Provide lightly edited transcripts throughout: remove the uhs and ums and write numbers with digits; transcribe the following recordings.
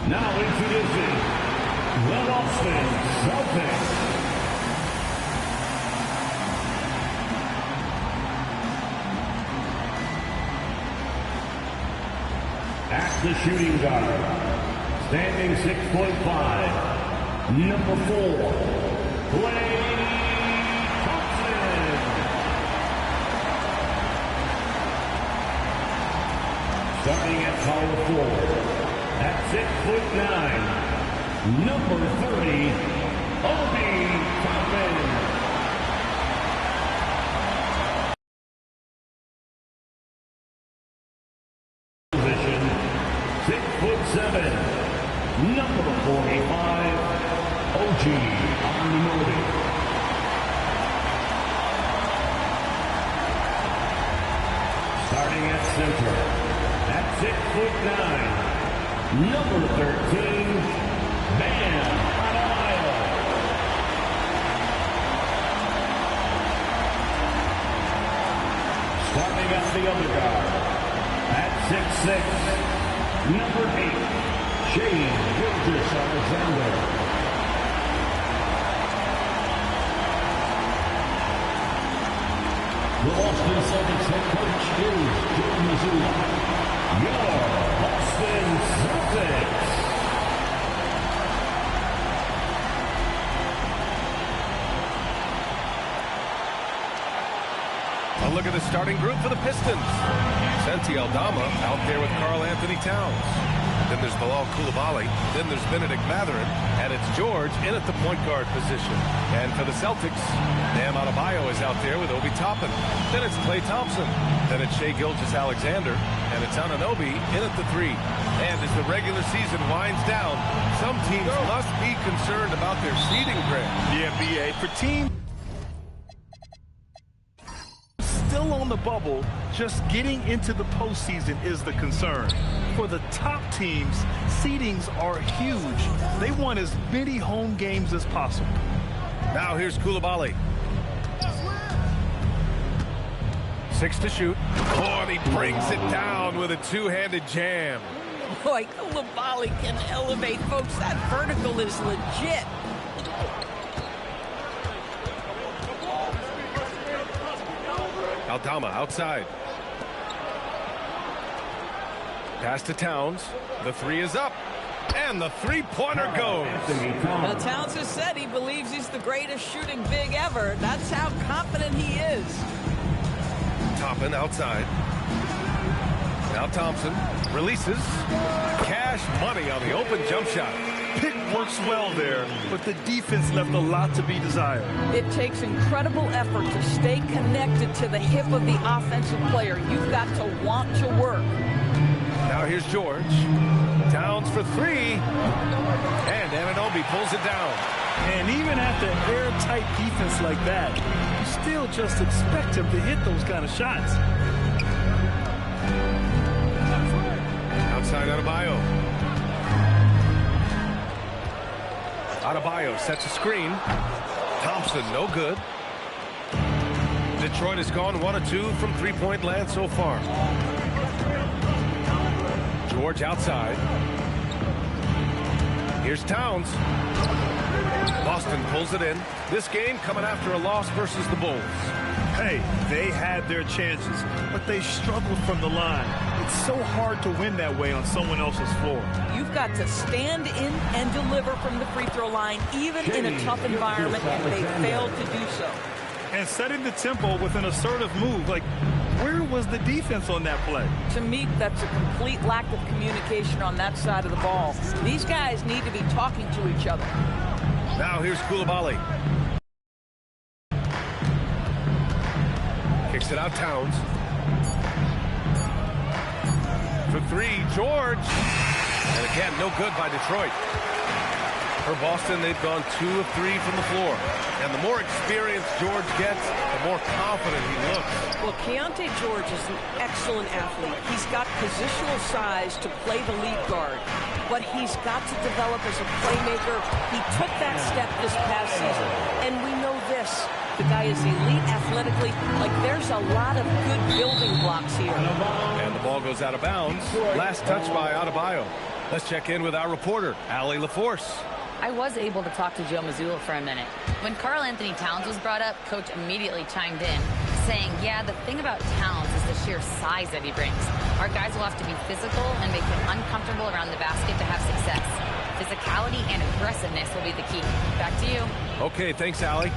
Now introducing the Boston Celtics. At the shooting guard, standing 6'5", number 4, Klay Thompson. Starting at power forward, at 6'9", number 30, Obi Toppin. Position, 6'7", number 45, OG Anunoby. Starting at center, at 6'9", number 13, Bam Adebayo. Starting at the other guard, at 6'6", number 8, Gilgeous-Alexander. The Boston Celtics head coach is Joe Mazzulla. Your Boston Celtics. A look at the starting group for the Pistons. Santi Aldama out there with Karl Anthony Towns. Then there's Bilal Coulibaly. Then there's Benedict Mathurin. And it's George in at the point guard position. And for the Celtics, Bam Adebayo is out there with Obi Toppin. Then it's Klay Thompson. Then it's Shai Gilgeous-Alexander. And it's Anunoby in at the 3. And as the regular season winds down, some teams must be concerned about their seeding grade. Yeah, BA. For teams still on the bubble, just getting into the postseason is the concern. For the top teams, seedings are huge. They want as many home games as possible. Now here's Coulibaly. 6 to shoot. Oh, and he brings it down with a two-handed jam. Boy, Coulibaly can elevate, folks. That vertical is legit. Aldama outside. Pass to Towns. The 3 is up. And the three-pointer goes. Well, Towns has said he believes he's the greatest shooting big ever. That's how confident he is. Toppin outside. Now Thompson releases. Cash money on the open jump shot. Pick works well there, but the defense left a lot to be desired. It takes incredible effort to stay connected to the hip of the offensive player. You've got to want to work. Now here's George. Towns for 3. And Anunoby pulls it down. And even after airtight defense like that, you still just expect him to hit those kind of shots. Outside Adebayo. Adebayo sets a screen. Thompson, no good. Detroit has gone 1 of 2 from three-point land so far. George outside. Here's Towns. Boston pulls it in. This game coming after a loss versus the Bulls. Hey, they had their chances, but they struggled from the line. It's so hard to win that way on someone else's floor. You've got to stand in and deliver from the free throw line, even in a tough environment, and they failed to do so. And setting the tempo with an assertive move, like, where was the defense on that play? To me, that's a complete lack of communication on that side of the ball. These guys need to be talking to each other. Now here's Coulibaly. Kicks it out, Towns. For 3, George. And again, no good by Detroit. For Boston, they've gone 2 of 3 from the floor. And the more experience George gets, the more confident he looks. Well, Keontae George is an excellent athlete. He's got positional size to play the lead guard, but he's got to develop as a playmaker. He took that step this past season, and we know this. The guy is elite athletically. Like, there's a lot of good building blocks here. And the ball goes out of bounds. Last touch by Adebayo. Let's check in with our reporter, Allie LaForce. I was able to talk to Joe Mazzulla for a minute. When Karl Anthony Towns was brought up, Coach immediately chimed in, saying, yeah, the thing about Towns is the sheer size that he brings. Our guys will have to be physical and make him uncomfortable around the basket to have success. Physicality and aggressiveness will be the key. Back to you. Okay, thanks, Allie.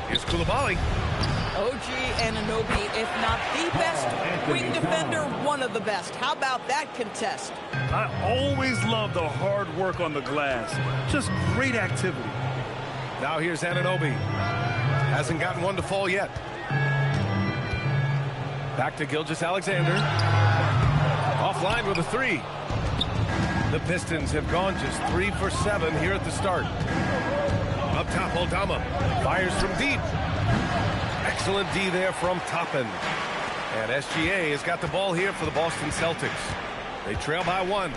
Here's Coulibaly. OG Anunoby, if not the best wing defender, one of the best. How about that contest? I always love the hard work on the glass. Just great activity. Now here's Anunoby. Hasn't gotten one to fall yet. Back to Gilgeous-Alexander. Offline with a three. The Pistons have gone just 3 for 7 here at the start. Up top, Aldama fires from deep. Excellent D there from Toppin. And SGA has got the ball here for the Boston Celtics. They trail by 1.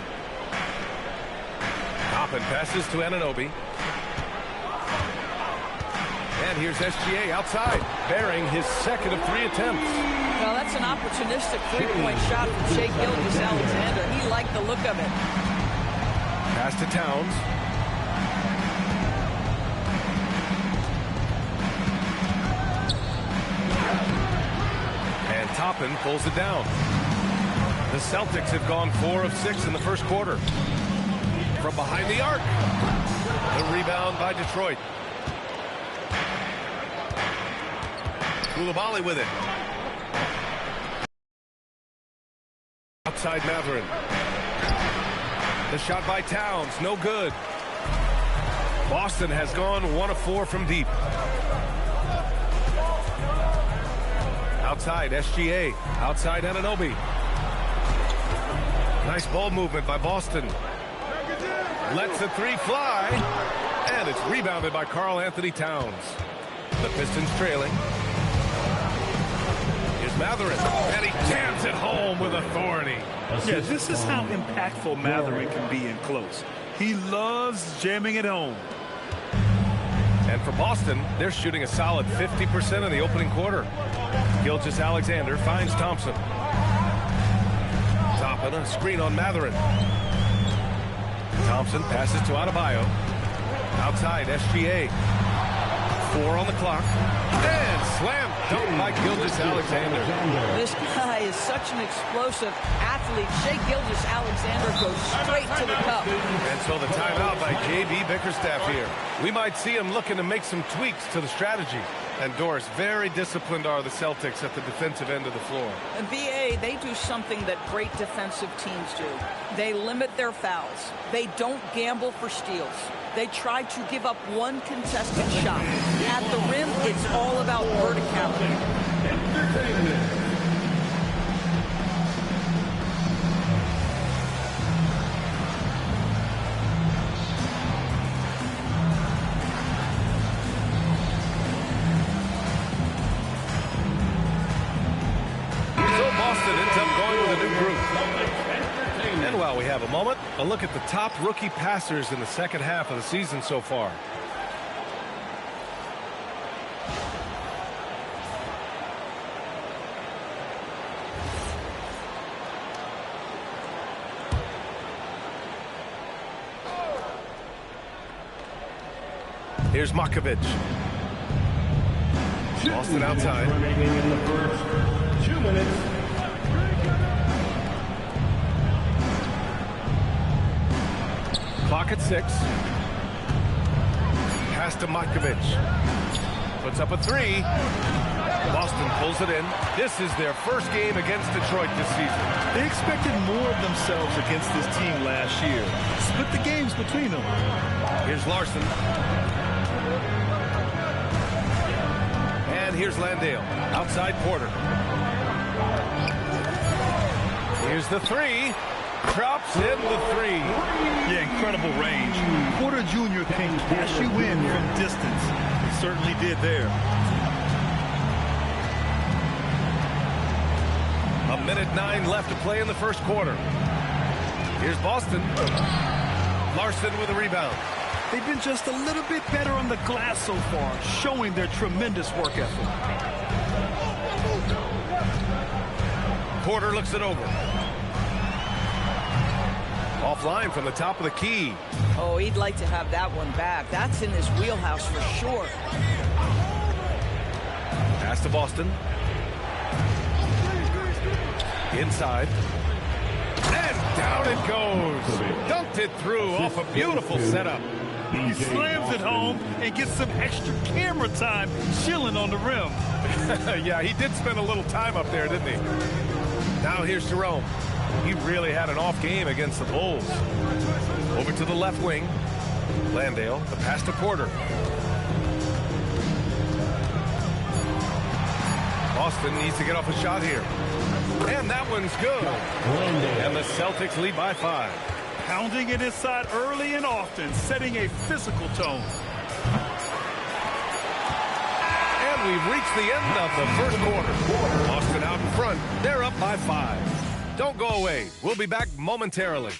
Toppin passes to Anunoby. And here's SGA outside, bearing his second of 3 attempts. Well, that's an opportunistic three-point shot from Shai Gilgeous-Alexander. He liked the look of it. Pass to Towns. And Toppin pulls it down. The Celtics have gone 4 of 6 in the first quarter. From behind the arc. The rebound by Detroit. Coulibaly with it. Outside Mathurin. The shot by Towns, no good. Boston has gone 1 of 4 from deep. Outside SGA, outside Anunoby. Nice ball movement by Boston. Lets the three fly, and it's rebounded by Karl Anthony Towns. The Pistons trailing. Here's Mathurin, and he jams it home with authority. Yeah, this is how impactful Mathurin can be in close. He loves jamming it home. And for Boston, they're shooting a solid 50% in the opening quarter. Gilgeous-Alexander finds Thompson. Toppin, a screen on Mathurin. Thompson passes to Adebayo. Outside, SGA. 4 on the clock. And slam dunk by Gilgeous-Alexander. This guy is such an explosive athlete. Shai Gilgeous-Alexander goes straight to the cup. And so the timeout by J.B. Bickerstaff here. We might see him looking to make some tweaks to the strategy. And Doris, very disciplined are the Celtics at the defensive end of the floor. And BA, they do something that great defensive teams do. They limit their fouls. They don't gamble for steals. They try to give up one contested shot. At the rim, it's all about verticality. So Boston ends up going with a new group. And while we have a moment, a look at the top rookie passers in the second half of the season so far. Here's Makovic. Boston outside. Remaining in the first 2 minutes. Clock at 6. Pass to Makovic. Puts up a 3. Boston pulls it in. This is their first game against Detroit this season. They expected more of themselves against this team last year. Split the games between them. Here's Larson. And here's Landale. Outside Porter. Here's the 3. Drops in the 3. Yeah, incredible range. Porter Jr. can cash you in from distance. He certainly did there. A minute 9 left to play in the first quarter. Here's Boston. Larson with a rebound. They've been just a little bit better on the glass so far, showing their tremendous work ethic. Porter looks it over. Offline from the top of the key. Oh, he'd like to have that one back. That's in his wheelhouse for sure. Pass to Boston. Inside. And down it goes. Dunked it through off a beautiful setup. He slams it home and gets some extra camera time chilling on the rim. Yeah, he did spend a little time up there, didn't he? Now here's Jerome. He really had an off game against the Bulls. Over to the left wing. Landale, the pass to Porter. Boston needs to get off a shot here. And that one's good. And the Celtics lead by 5. Pounding it inside early and often, setting a physical tone. And we've reached the end of the first quarter. Boston out in front. They're up by 5. Don't go away. We'll be back momentarily.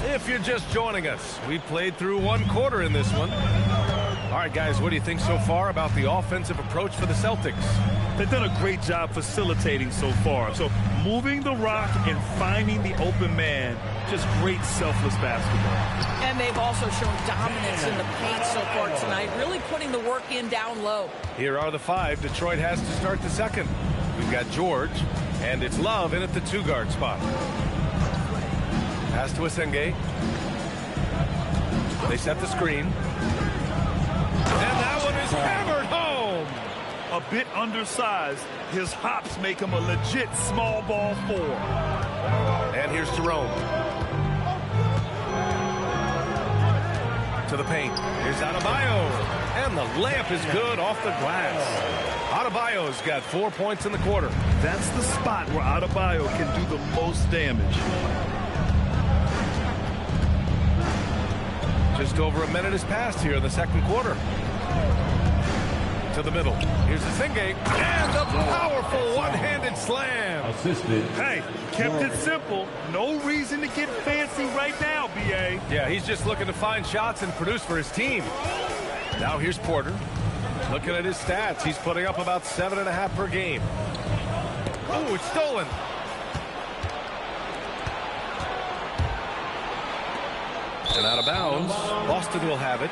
If you're just joining us, we played through one quarter in this one. All right, guys, what do you think so far about the offensive approach for the Celtics? They've done a great job facilitating so far. So moving the rock and finding the open man, just great selfless basketball. And they've also shown dominance in the paint so far tonight, really putting the work in down low. Here are the 5 Detroit has to start the second. We've got George, and it's Love in at the 2-guard spot. Pass to Asenge. They set the screen. And that one is hammered home. A bit undersized. His hops make him a legit small ball 4. And here's Jerome. To the paint. Here's Adebayo. And the layup is good off the glass. Adebayo's got 4 points in the quarter. That's the spot where Adebayo can do the most damage. Just over a minute has passed here in the second quarter. To the middle. Here's Asenge. And a powerful one-handed slam. Assisted. Hey, kept it simple. No reason to get fancy right now, B.A. Yeah, he's just looking to find shots and produce for his team. Now here's Porter. Looking at his stats, he's putting up about 7.5 per game. Oh, it's stolen. And out of bounds. Boston will have it.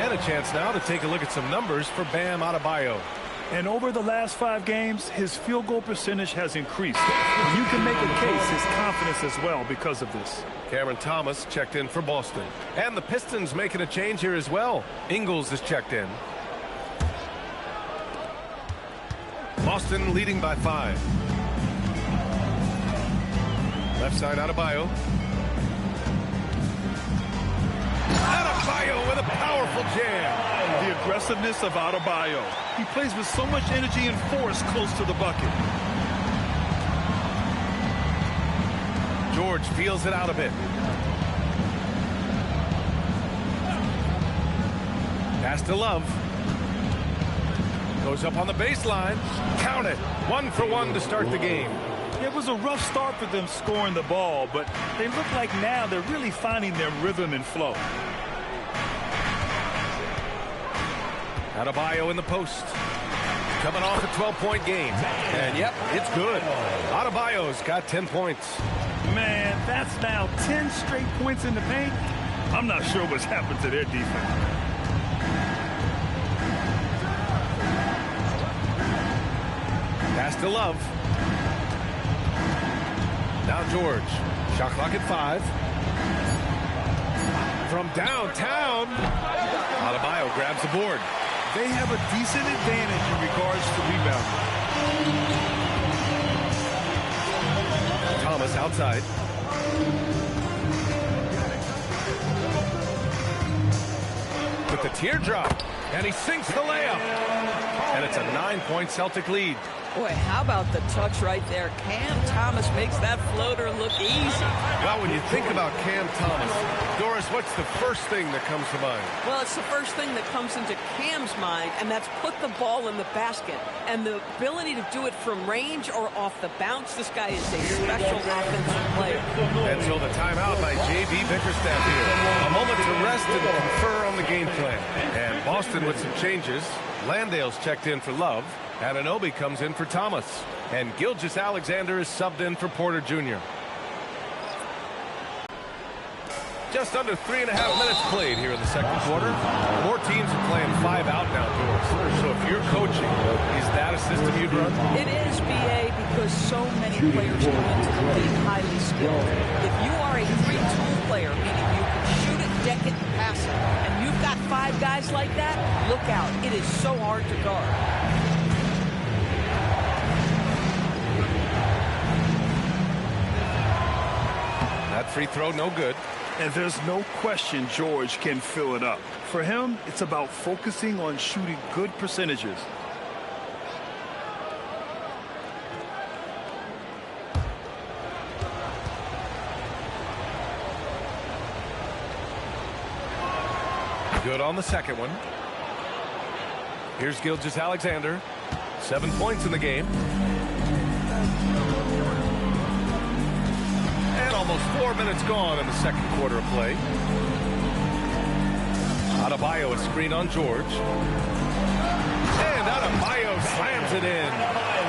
And a chance now to take a look at some numbers for Bam Adebayo. And over the last 5 games, his field goal percentage has increased. And you can make a case his confidence as well because of this. Cameron Thomas checked in for Boston. And the Pistons making a change here as well. Ingles is checked in. Boston leading by 5. Left side Adebayo. Adebayo with a powerful jam. The aggressiveness of Adebayo. He plays with so much energy and force close to the bucket. George feels it out a bit. Pass to Love. Goes up on the baseline. Count it. 1 for 1 to start the game. It was a rough start for them scoring the ball, but they look like now they're really finding their rhythm and flow. Adebayo in the post. Coming off a 12-point game. And yep, it's good. Adebayo's got 10 points. Man, that's now 10 straight points in the paint. I'm not sure what's happened to their defense. Pass to Love. Now George. Shot clock at 5. From downtown. Adebayo grabs the board. They have a decent advantage in regards to rebounding. Thomas outside. With the teardrop. And he sinks the layup. and it's a 9-point Celtic lead. Boy, how about the touch right there? Cam Thomas makes that floater look easy. Well, when you think about Cam Thomas, Doris, what's the first thing that comes to mind? Well, it's the first thing that comes into Cam's mind, and that's put the ball in the basket. And the ability to do it from range or off the bounce, this guy is a special offensive player. And so the timeout by J.B. Bickerstaff here. A moment to rest and confer on the game plan. And Boston with some changes. Landale's checked in for Love. Anunoby comes in for Thomas. And Gilgeous-Alexander is subbed in for Porter Jr. Just under 3.5 minutes played here in the second quarter. More teams are playing 5 out now, Doris. So if you're coaching, is that a system you'd run? It is, B.A., because so many players come into the league highly skilled. If you are a 3-tool player, meaning you can shoot it, deck it, and pass it, and you've got 5 guys like that, look out. It is so hard to guard. That free throw, no good. And there's no question George can fill it up. For him, it's about focusing on shooting good percentages. Good on the second one. Here's Gilgeous-Alexander. 7 points in the game. And almost 4 minutes gone in the second quarter of play. Adebayo, a screen on George. And Adebayo slams it in.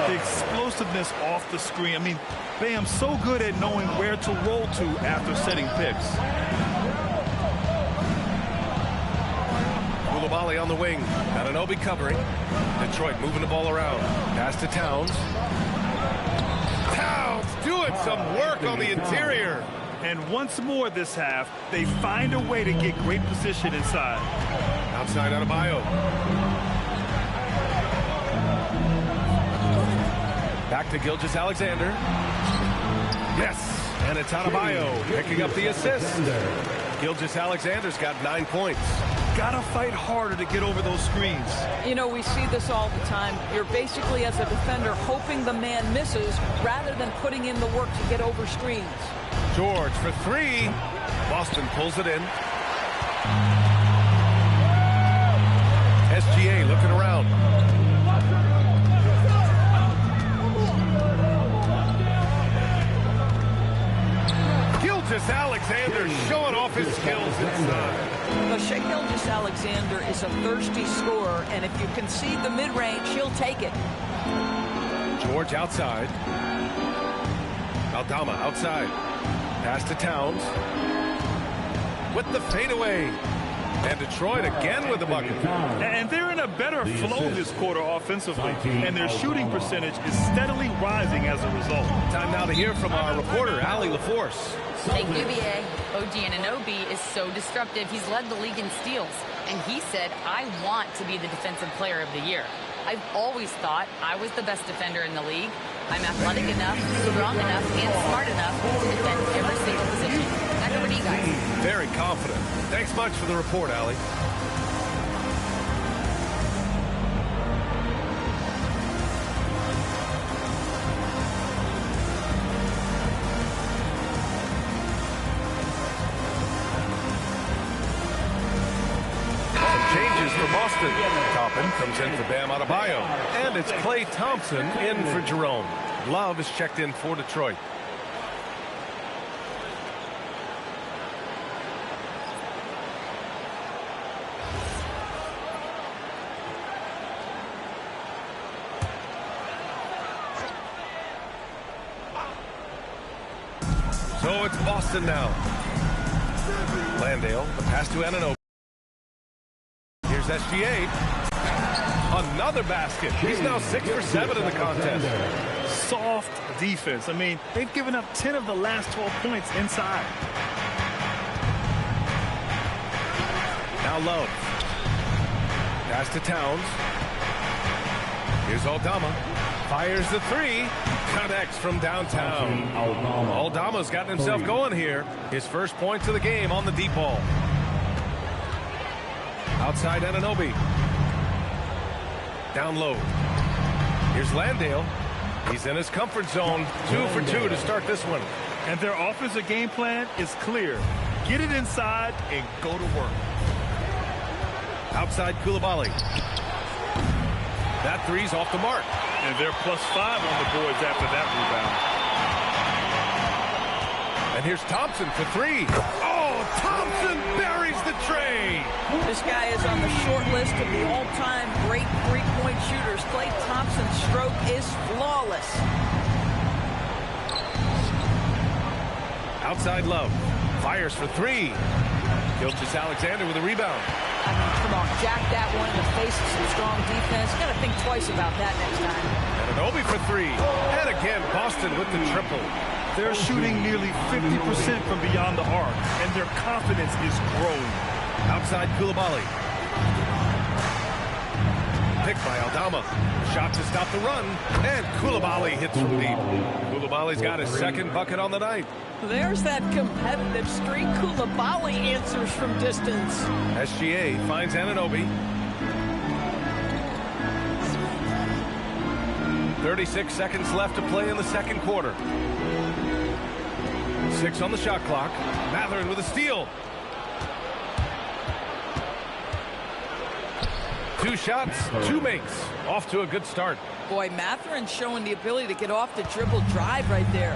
The explosiveness off the screen. I mean, Bam's so good at knowing where to roll to after setting picks. Koulibaly on the wing. Anunoby covering. Detroit moving the ball around. Pass to Towns. Towns doing some work on the interior. And once more this half, they find a way to get great position inside. Outside Adebayo. Back to Gilgeous-Alexander. Yes, and it's Adebayo picking up the assist. Gilgeous-Alexander's got 9 points. Gotta fight harder to get over those screens. You know, we see this all the time. You're basically, as a defender, hoping the man misses rather than putting in the work to get over screens. George for 3. Boston pulls it in. SGA looking around. Gilgeous-Alexander showing off his skills inside. But Shai Gilgeous-Alexander is a thirsty scorer, and if you concede the mid-range, he'll take it. George outside. Aldama outside. Pass to Towns. With the fadeaway. And Detroit again with the bucket. And they're in a better flow this quarter offensively. And their shooting percentage is steadily rising as a result. Time now to hear from our reporter, Allie LaForce. Thank you, B.A. OG Anunoby is so disruptive. He's led the league in steals. And he said, I want to be the defensive player of the year. I've always thought I was the best defender in the league. I'm athletic enough, strong enough, and smart enough to defend every single position. Back over to you guys. Very confident. Thanks much for the report, Allie. Toppin comes in for Bam Adebayo. And it's Klay Thompson in for Jerome. Love is checked in for Detroit. So it's Boston now. Landale, the pass to Anunoby. Here's SGA. Another basket. He's now 6 for 7 in the contest. Soft defense. I mean, they've given up 10 of the last 12 points inside. Now Love. Pass to Towns. Here's Aldama. Fires the 3. Connects from downtown. Aldama's gotten himself going here. His first points of the game on the deep ball. Outside Anunoby. Down low. Here's Landale. He's in his comfort zone. 2 for 2 to start this one. And their offensive game plan is clear. Get it inside and go to work. Outside Coulibaly. That three's off the mark. And they're +5 on the boards after that rebound. And here's Thompson for 3. Oh, Thompson buries the tray. This guy is on the short list of the all-time great three-point shooters. Klay Thompson's stroke is flawless. Outside Love. Fires for 3. Gilgeous-Alexander with a rebound. I mean, come on, jack that one in the face of some strong defense. Got to think twice about that next time. And an Obi for 3. And again, Boston with the triple. They're shooting nearly 50% from beyond the arc, and their confidence is growing. Outside Coulibaly. Picked by Aldama. Shot to stop the run. And Coulibaly hits from deep. Coulibaly's got his second bucket on the night. There's that competitive streak. Coulibaly answers from distance. SGA finds Anunoby. 36 seconds left to play in the second quarter. 6 on the shot clock. Mathurin with a steal. 2 shots, 2 makes. Off to a good start. Boy, Mathurin showing the ability to get off the dribble drive right there.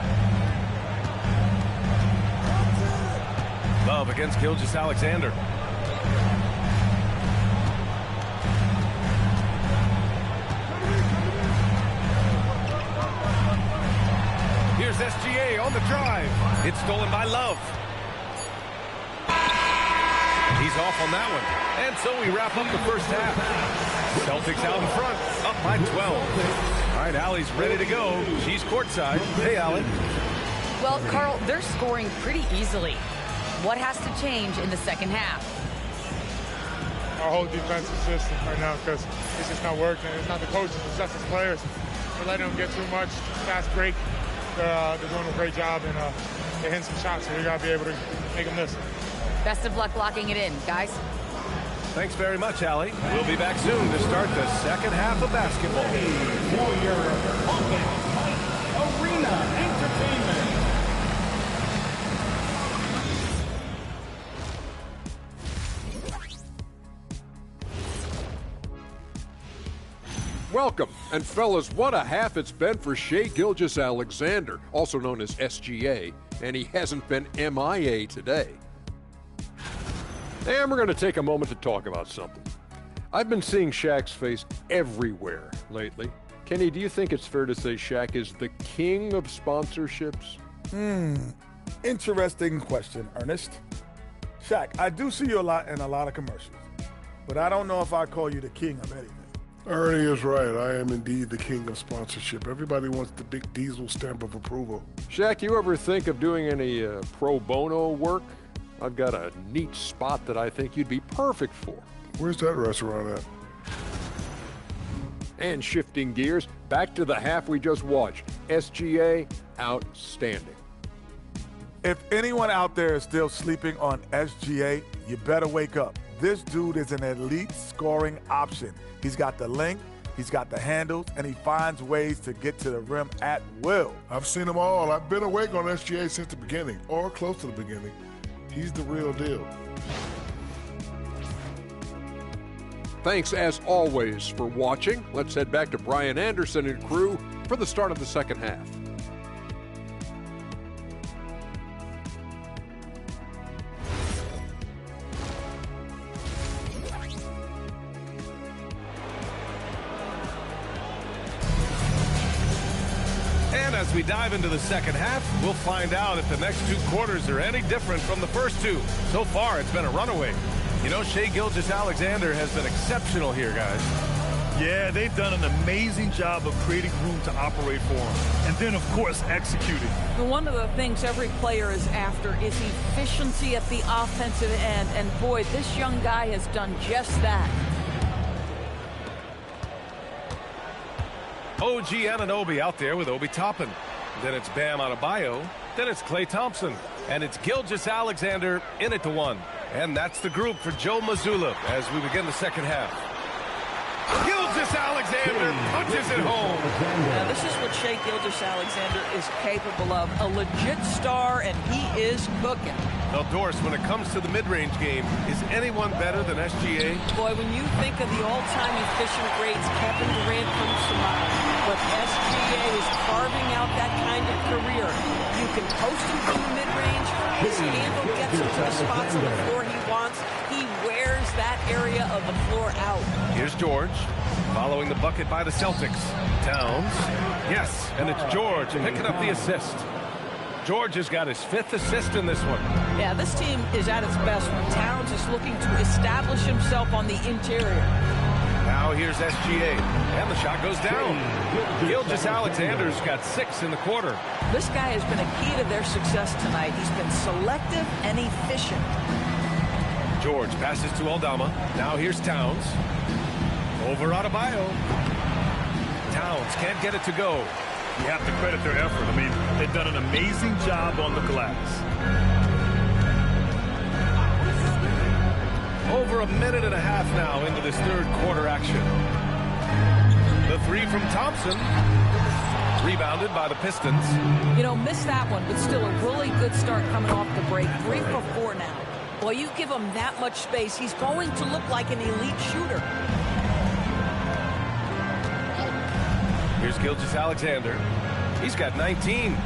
Love against Gilgeous-Alexander. Here's SGA on the drive. It's stolen by Love. He's off on that one. And so we wrap up the first half. Celtics out in front, up by 12. All right, Allie's ready to go. She's courtside. Hey, Allie. Well, Carl, they're scoring pretty easily. What has to change in the second half? Our whole defensive system right now, because it's just not working. It's not the coaches, it's just the players. We're letting them get too much fast break. They're doing a great job, and they're hitting some shots, so we got to be able to make them miss. Best of luck locking it in, guys. Thanks very much, Allie. We'll be back soon to start the second half of basketball. For your Arena Entertainment. Welcome, and fellas, what a half it's been for Shai Gilgeous-Alexander, also known as SGA, and he hasn't been MIA today. And we're going to take a moment to talk about something. I've been seeing Shaq's face everywhere lately. Kenny, do you think it's fair to say Shaq is the king of sponsorships? Interesting question, Ernest. Shaq, I do see you a lot in a lot of commercials, but I don't know if I call you the king of anything. Ernie is right. I am indeed the king of sponsorship. Everybody wants the big diesel stamp of approval. Shaq, you ever think of doing any pro bono work? I've got a neat spot that I think you'd be perfect for. Where's that restaurant at? And shifting gears, back to the half we just watched. SGA, outstanding. If anyone out there is still sleeping on SGA, you better wake up. This dude is an elite scoring option. He's got the length, he's got the handles, and he finds ways to get to the rim at will. I've seen them all. I've been awake on SGA since the beginning, or close to the beginning. He's the real deal. Thanks, as always, for watching. Let's head back to Brian Anderson and crew for the start of the second half. And as we dive into the second half, we'll find out if the next 2 quarters are any different from the first 2. So far, it's been a runaway. You know, Shai Gilgeous-Alexander has been exceptional here, guys. Yeah, they've done an amazing job of creating room to operate for him. And then, of course, executing. One of the things every player is after is efficiency at the offensive end. And boy, this young guy has done just that. OG Anunoby out there with Obi Toppin. Then it's Bam Adebayo. Then it's Klay Thompson. And it's Gilgeous-Alexander in at the 1. And that's the group for Joe Mazzulla as we begin the second half. Gilgeous-Alexander punches it home. Now, this is what Shai Gilgeous-Alexander is capable of. A legit star, and he is cooking. Well, Doris, when it comes to the mid-range game, is anyone better than SGA? Boy, when you think of the all-time efficient greats, Kevin Durant comes to mind. But SGA is carving out that kind of career. You can post him from the mid-range. His handle gets him to the spots on the floor he wants. He wears that area of the floor out. Here's George, following the bucket by the Celtics. Towns, yes, and it's George picking up the assist. George has got his 5th assist in this one. Yeah, this team is at its best when Towns is looking to establish himself on the interior. Now here's SGA, and the shot goes down. Gilgeous-Alexander's got 6 in the quarter. This guy has been a key to their success tonight. He's been selective and efficient. George passes to Aldama. Now here's Towns. Over Adebayo. Towns can't get it to go. You have to credit their effort. I mean, they've done an amazing job on the glass. Over a minute and a half now into this 3rd quarter action. The 3 from Thompson. Rebounded by the Pistons. You know, missed that one, but still a really good start coming off the break. 3 for 4 now. Well, you give him that much space, he's going to look like an elite shooter. Here's Gilgeous-Alexander. He's got 19.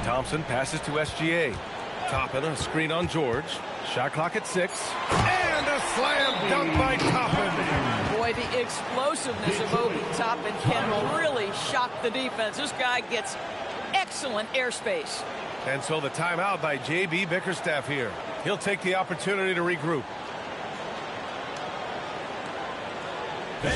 Thompson passes to SGA. Toppin, a screen on George. Shot clock at 6. And a slam dunk by Toppin. Boy, the explosiveness of Obi Toppin can really shock the defense. This guy gets excellent airspace. And so the timeout by J.B. Bickerstaff here. He'll take the opportunity to regroup. And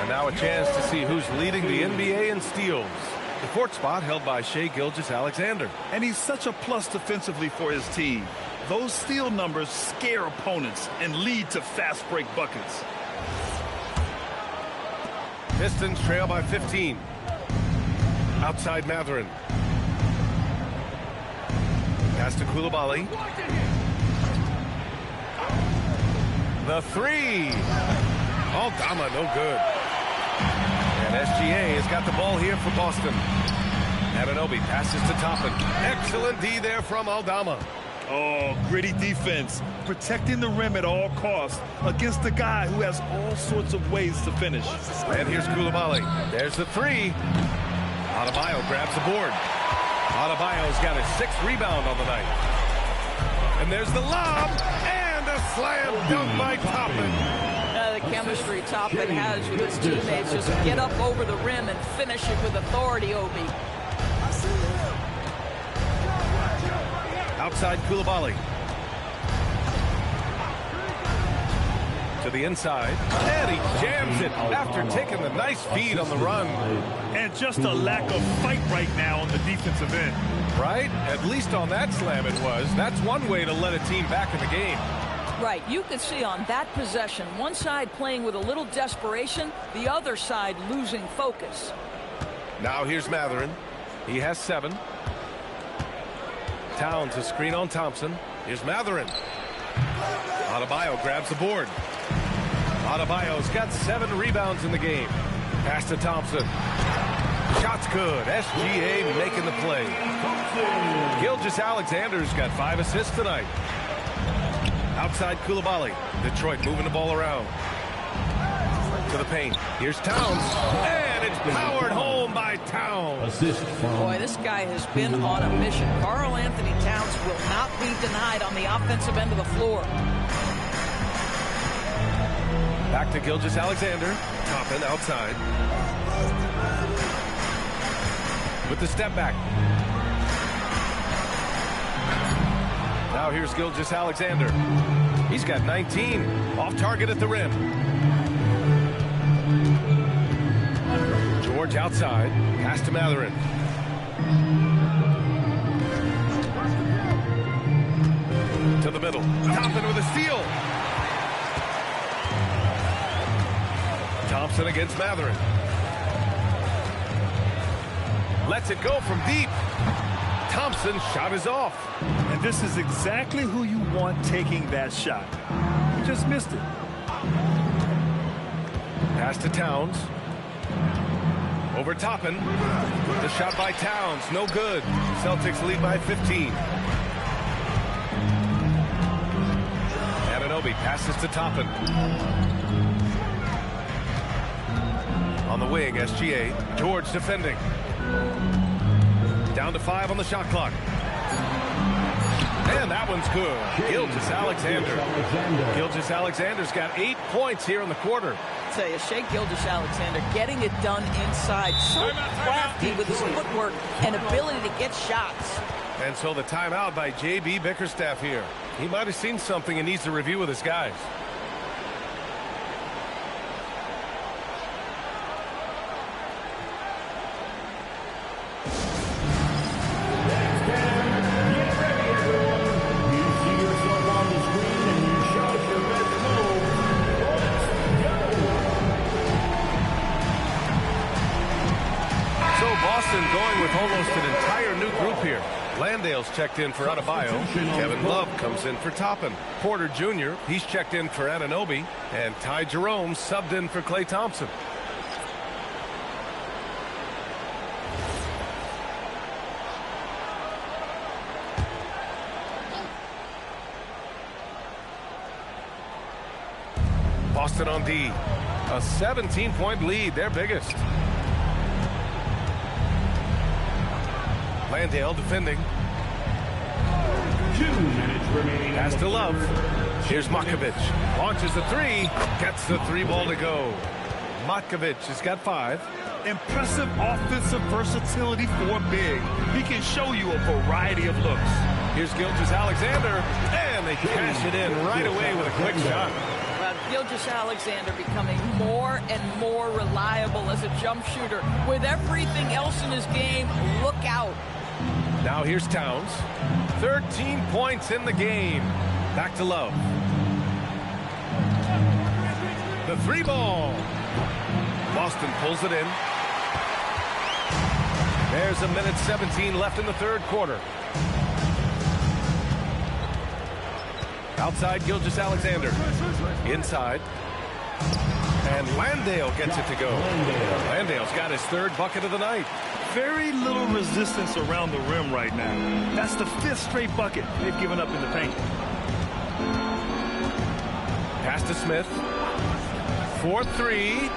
now a chance to see who's leading the NBA in steals. The 4th spot held by Shai Gilgeous-Alexander. And he's such a plus defensively for his team. Those steal numbers scare opponents and lead to fast break buckets. Pistons trail by 15. Outside Mathurin. Pass to Coulibaly. The 3. Aldama, no good. And SGA has got the ball here for Boston. Anunoby passes to Toppin. Excellent D there from Aldama. Oh, gritty defense. Protecting the rim at all costs against a guy who has all sorts of ways to finish. And here's Coulibaly. There's the 3. Adebayo grabs the board. Adebayo's got his 6th rebound on the night. And there's the lob. And a slam dunk by Toppin. The chemistry Toppin has with his teammates. Just get up over the rim and finish it with authority, Obi. Outside Coulibaly. To the inside. And he jams it after taking the nice feed on the run. And just a lack of fight right now on the defensive end. Right? At least on that slam it was. That's one way to let a team back in the game. Right. You could see on that possession, one side playing with a little desperation, the other side losing focus. Now here's Mathurin. He has 7. Towns a screen on Thompson. Here's Mathurin. Adebayo grabs the board. Adebayo's got 7 rebounds in the game. Pass to Thompson. Shot's good. SGA making the play. Gilgeous-Alexander's got 5 assists tonight. Outside Coulibaly. Detroit moving the ball around. To the paint. Here's Towns. And it's powered home by Towns. Boy, this guy has been on a mission. Karl Anthony Towns will not be denied on the offensive end of the floor. Back to Gilgeous-Alexander. Toppin outside. With the step back. Now here's Gilgeous-Alexander. He's got 19. Off target at the rim. George outside. Pass to Mathurin. To the middle. Toppin with a steal. Thompson against Mathurin. Lets it go from deep. Thompson's shot is off. And this is exactly who you want taking that shot. He just missed it. Pass to Towns. Over Toppin. The shot by Towns, no good. Celtics lead by 15. Anunoby passes to Toppin. On the wing, SGA. George defending. Down to 5 on the shot clock. And that one's good. Gilgeous-Alexander. Gilgeous-Alexander's got 8 points here in the quarter. I tell you, Shai Gilgeous-Alexander getting it done inside. So crafty with his footwork and ability to get shots. And so the timeout by J.B. Bickerstaff here. He might have seen something and needs to review with his guys. Going with almost an entire new group here. Landale's checked in for Adebayo. Kevin Love comes in for Toppin. Porter Jr., he's checked in for Anunoby. And Ty Jerome subbed in for Klay Thompson. Boston on D. A 17-point lead, their biggest. Landale defending. 2 minutes remaining. Pass to Love. Here's Matkovic. Launches the 3. Gets the 3 ball to go. Matkovic has got 5. Impressive offensive versatility for big. He can show you a variety of looks. Here's Gilgeous-Alexander. And they cash it in right away with a quick shot. Gilgeous-Alexander becoming more and more reliable as a jump shooter. With everything else in his game, look out. Now here's Towns. 13 points in the game. Back to Love. The 3 ball. Boston pulls it in. There's a minute 17 left in the third quarter. Outside Gilgeous-Alexander. Inside. And Landale gets it to go. Landale's got his 3rd bucket of the night. Very little resistance around the rim right now. That's the 5th straight bucket they've given up in the paint. Pass to Smith. 4-3.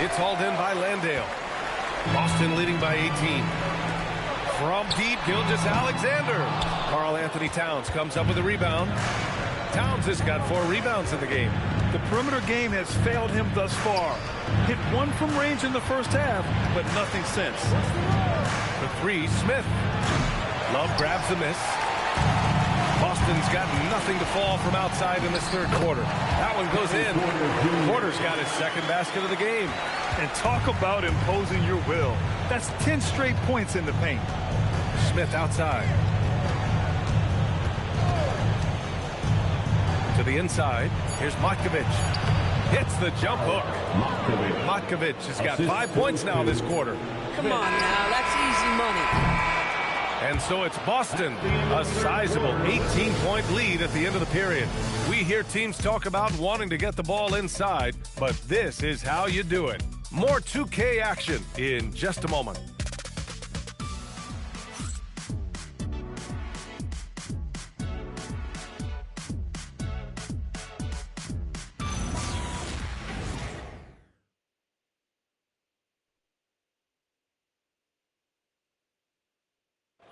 It's hauled in by Landale. Boston leading by 18. From deep, Gilgeous-Alexander. Karl-Anthony Towns comes up with a rebound. Towns has got 4 rebounds in the game. The perimeter game has failed him thus far. Hit 1 from range in the first half, but nothing since. The 3, Smith. Love grabs the miss. Boston's got nothing to fall from outside in this third quarter. That one goes in. Porter's got his 2nd basket of the game. And talk about imposing your will. That's 10 straight points in the paint. Smith outside. To the inside. Here's Matkovic. Hits the jump hook. Matkovic has got 5 points now this quarter. Come on now, that's easy money. And so it's Boston, a sizable 18-point lead at the end of the period. We hear teams talk about wanting to get the ball inside, but this is how you do it. More 2K action in just a moment.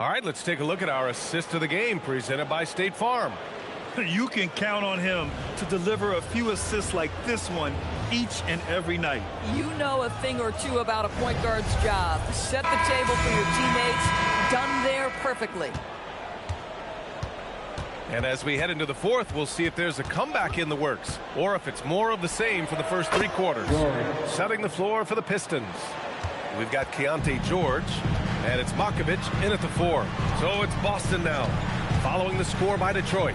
All right, let's take a look at our assist of the game presented by State Farm. You can count on him to deliver a few assists like this one each and every night. You know a thing or two about a point guard's job. Set the table for your teammates. Done there perfectly. And as we head into the fourth, we'll see if there's a comeback in the works or if it's more of the same for the first 3 quarters. Setting the floor for the Pistons. We've got Keontae George, and it's Matkovic in at the 4. So it's Boston now, following the score by Detroit.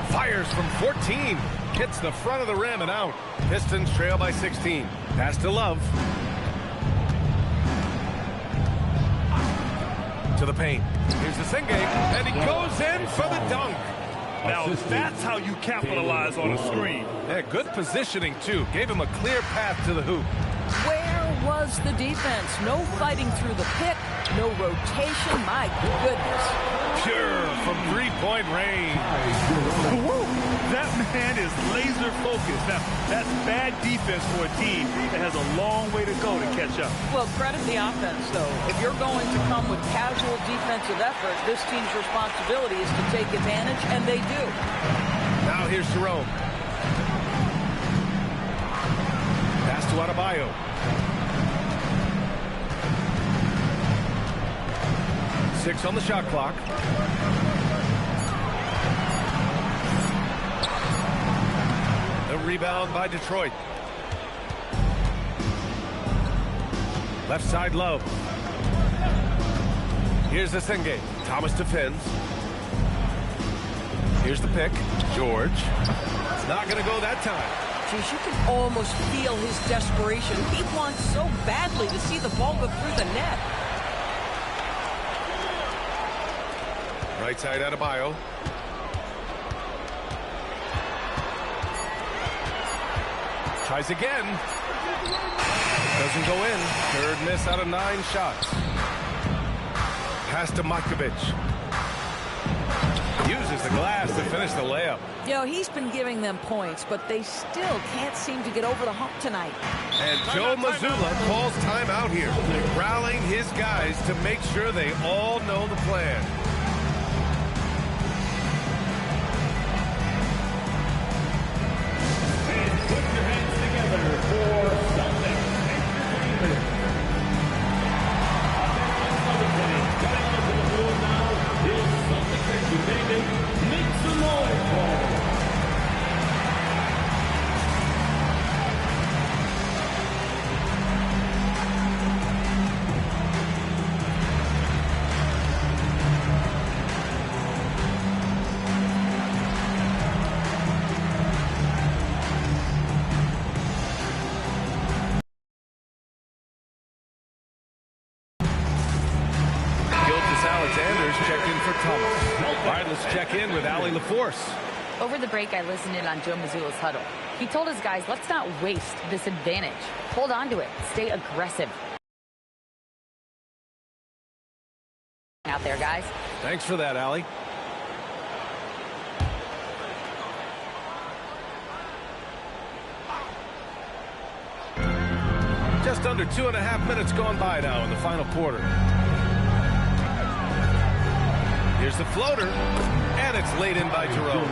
Fires from 14, hits the front of the rim and out. Pistons trail by 16. Pass to Love. To the paint. Here's the Singh, and he goes in for the dunk. Now, that's how you capitalize on a screen. Yeah, good positioning, too. Gave him a clear path to the hoop. Where was the defense? No fighting through the pick, no rotation. My goodness. Pure from three-point range. Woo! That man is laser focused. Now, that's bad defense for a team that has a long way to go to catch up. Well, credit the offense, though. If you're going to come with casual defensive effort, this team's responsibility is to take advantage, and they do. Now here's Jerome. Pass to Adebayo. Six on the shot clock. The rebound by Detroit. Left side Love. Here's the Singh. Thomas defends. Here's the pick. George. It's not going to go that time. Geez, you can almost feel his desperation. He wants so badly to see the ball go through the net. Right side Adebayo. Tries again. Doesn't go in. Third miss out of 9 shots. Pass to Matkovic. Uses the glass to finish the layup. You know, he's been giving them points, but they still can't seem to get over the hump tonight. And Joe Mazzulla calls timeout here, rallying his guys to make sure they all know the plan. And put your hands together for Celtics Entertainment. Coming onto the floor now is Celtics Entertainment. Make some noise for them. Check in with Allie LaForce. Over the break, I listened in on Joe Mazzulla's huddle. He told his guys, let's not waste this advantage. Hold on to it. Stay aggressive. Out there, guys. Thanks for that, Allie. Just under 2.5 minutes gone by now in the final quarter. Here's the floater, and it's laid in by Jerome.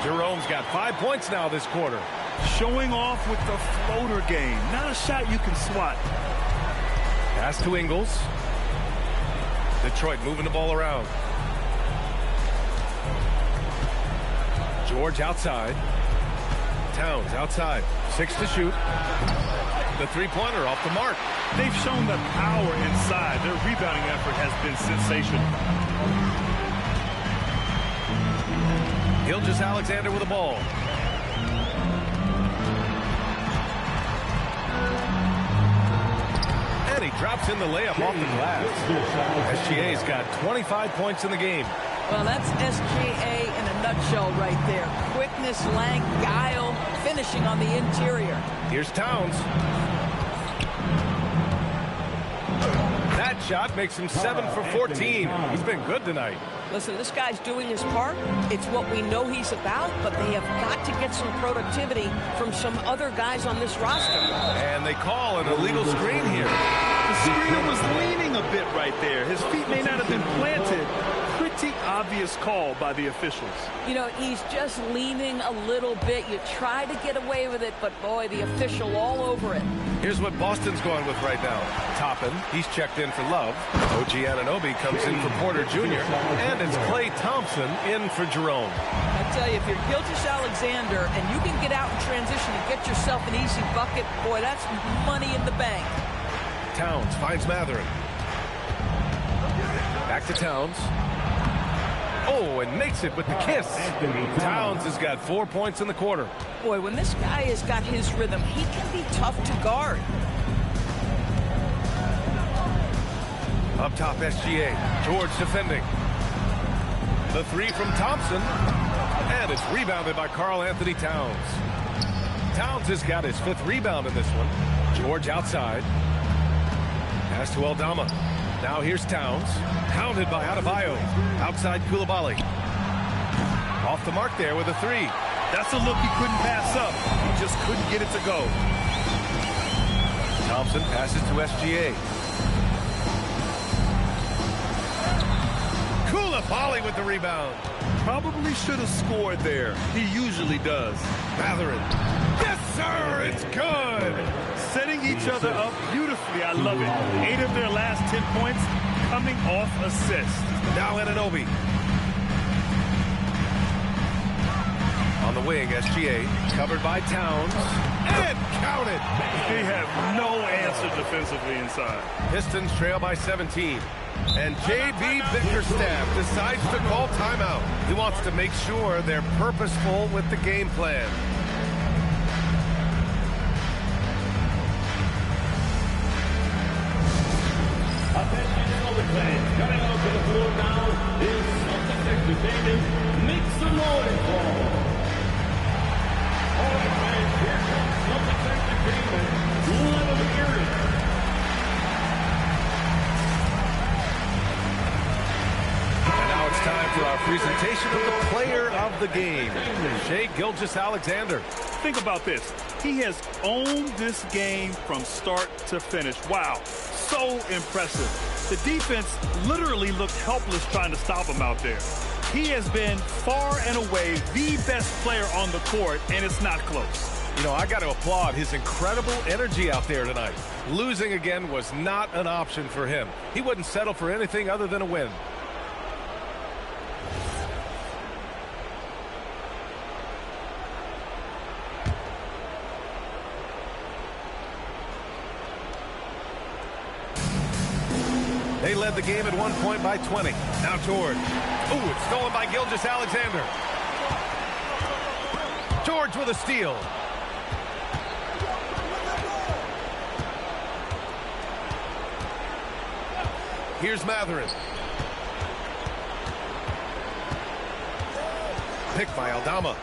Jerome's got 5 points now this quarter. Showing off with the floater game. Not a shot you can swat. Pass to Ingles. Detroit moving the ball around. George outside. Towns outside. 6 to shoot. The three-pointer off the mark. They've shown the power inside. Their rebounding effort has been sensational. Gilgeous-Alexander with the ball. And he drops in the layup off the glass. SGA's got 25 points in the game. Well, that's SGA in a nutshell right there. Quickness, length, guile, finishing on the interior. Here's Towns. That shot makes him 7 for 14. He's been good tonight. Listen, this guy's doing his part. It's what we know he's about, but they have got to get some productivity from some other guys on this roster. And they call an illegal screen here. The screener was leaning a bit right there. His feet may not have been planted. Pretty obvious call by the officials. You know, he's just leaning a little bit. You try to get away with it, but boy, the official all over it. Here's what Boston's going with right now. Toppin, he's checked in for Love. OG Anunoby comes in for Porter Jr. And it's Klay Thompson in for Jerome. I tell you, if you're Gilgeous-Alexander and you can get out in transition and get yourself an easy bucket, boy, that's money in the bank. Towns finds Matherin. Back to Towns. Oh, and makes it with the kiss. Towns has got 4 points in the quarter. Boy, when this guy has got his rhythm, he can be tough to guard. Up top, SGA. George defending. The three from Thompson. And it's rebounded by Karl-Anthony Towns. Towns has got his 5th rebound in this one. George outside. Pass to Aldama. Now here's Towns. Pounded by Adebayo. Outside Coulibaly. Off the mark there with a 3. That's a look he couldn't pass up. He just couldn't get it to go. Thompson passes to SGA. Coulibaly with the rebound. Probably should have scored there. He usually does. Mathurin. Yes, sir! It's good! Setting each other up beautifully. I love it. 8 of their last 10 points coming off assists. Now Anunoby. On the wing, SGA. Covered by Towns. And counted! They have no answer defensively inside. Pistons trail by 17. And J.B. Bickerstaff decides to call timeout. He wants to make sure they're purposeful with the game plan. Attention, Celtics fans. Coming out to the floor now is Celtics Entertainment. Make some noise for them. All right, fans, here comes Celtics Entertainment. Let them hear it. It's time for our presentation of the player of the game, Shai Gilgeous-Alexander. Think about this. He has owned this game from start to finish. Wow, so impressive. The defense literally looked helpless trying to stop him out there. He has been far and away the best player on the court, and it's not close. You know, I got to applaud his incredible energy out there tonight. Losing again was not an option for him. He wouldn't settle for anything other than a win. They led the game at one point by 20. Now George. Ooh, it's stolen by Gilgeous-Alexander. George with a steal. Here's Mathurin. Picked by Aldama.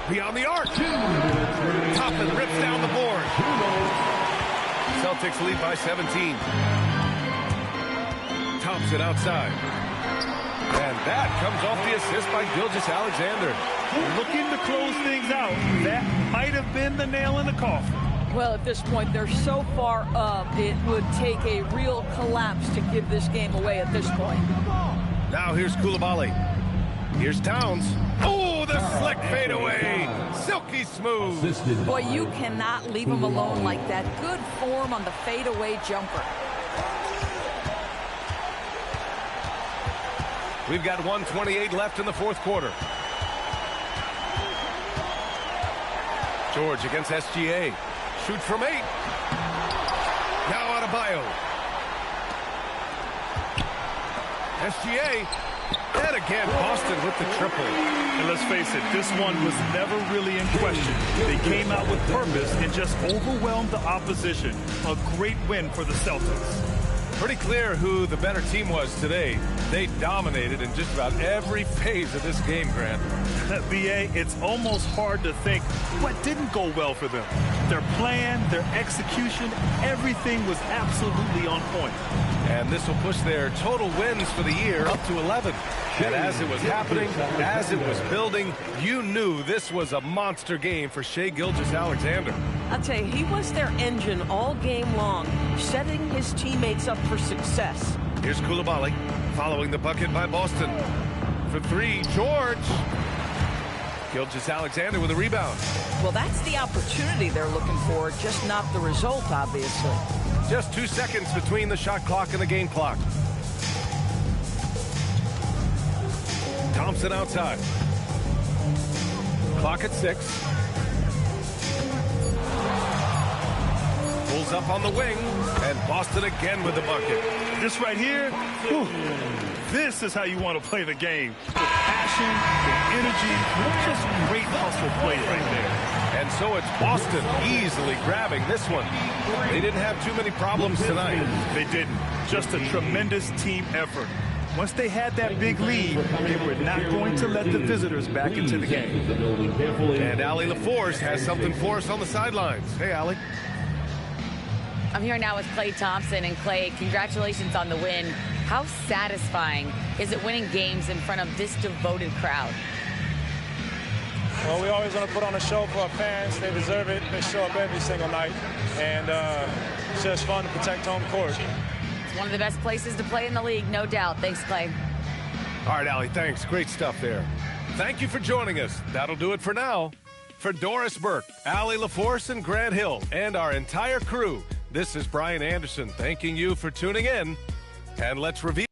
Beyond the arc. Toppin rips down the board. Celtics lead by 17. Thompson outside. And that comes off the assist by Gilgeous-Alexander. Looking to close things out. That might have been the nail in the coffin. Well, at this point, they're so far up, it would take a real collapse to give this game away at this point. Now here's Coulibaly. Here's Towns. Oh, the slick fadeaway. Silky smooth. Boy, you cannot leave him alone like that. Good form on the fadeaway jumper. We've got 1:28 left in the fourth quarter. George against SGA. Shoot from 8. Now Adebayo. SGA. And again, Boston with the triple. And let's face it, this one was never really in question. They came out with purpose and just overwhelmed the opposition. A great win for the Celtics. Pretty clear who the better team was today. They dominated in just about every phase of this game, Grant. BA, it's almost hard to think what didn't go well for them. Their plan, their execution, everything was absolutely on point. And this will push their total wins for the year up to 11. And as it was happening, as it was building, you knew this was a monster game for Shai Gilgeous-Alexander. I'll tell you, he was their engine all game long, setting his teammates up for success. Here's Coulibaly, following the bucket by Boston. For 3, George. Gilgeous-Alexander with a rebound. Well, that's the opportunity they're looking for, just not the result, obviously. Just 2 seconds between the shot clock and the game clock. Thompson outside. Clock at 6. Pulls up on the wing, and Boston again with the bucket. This right here, whew, this is how you want to play the game. With passion passion, the energy, just great hustle play right there. And so it's Boston easily grabbing this one. They didn't have too many problems tonight. They didn't. Just a tremendous team effort. Once they had that big lead, they were not going to let the visitors back into the game. And Allie LaForce has something for us on the sidelines. Hey, Allie. I'm here now with Klay Thompson. And Klay, congratulations on the win. How satisfying is it winning games in front of this devoted crowd? Well, we always want to put on a show for our fans. They deserve it. They show up every single night. And it's just fun to protect home court. It's one of the best places to play in the league, no doubt. Thanks, Klay. All right, Allie, thanks. Great stuff there. Thank you for joining us. That'll do it for now. For Doris Burke, Allie LaForce, and Grant Hill, and our entire crew, this is Brian Anderson thanking you for tuning in. And let's reveal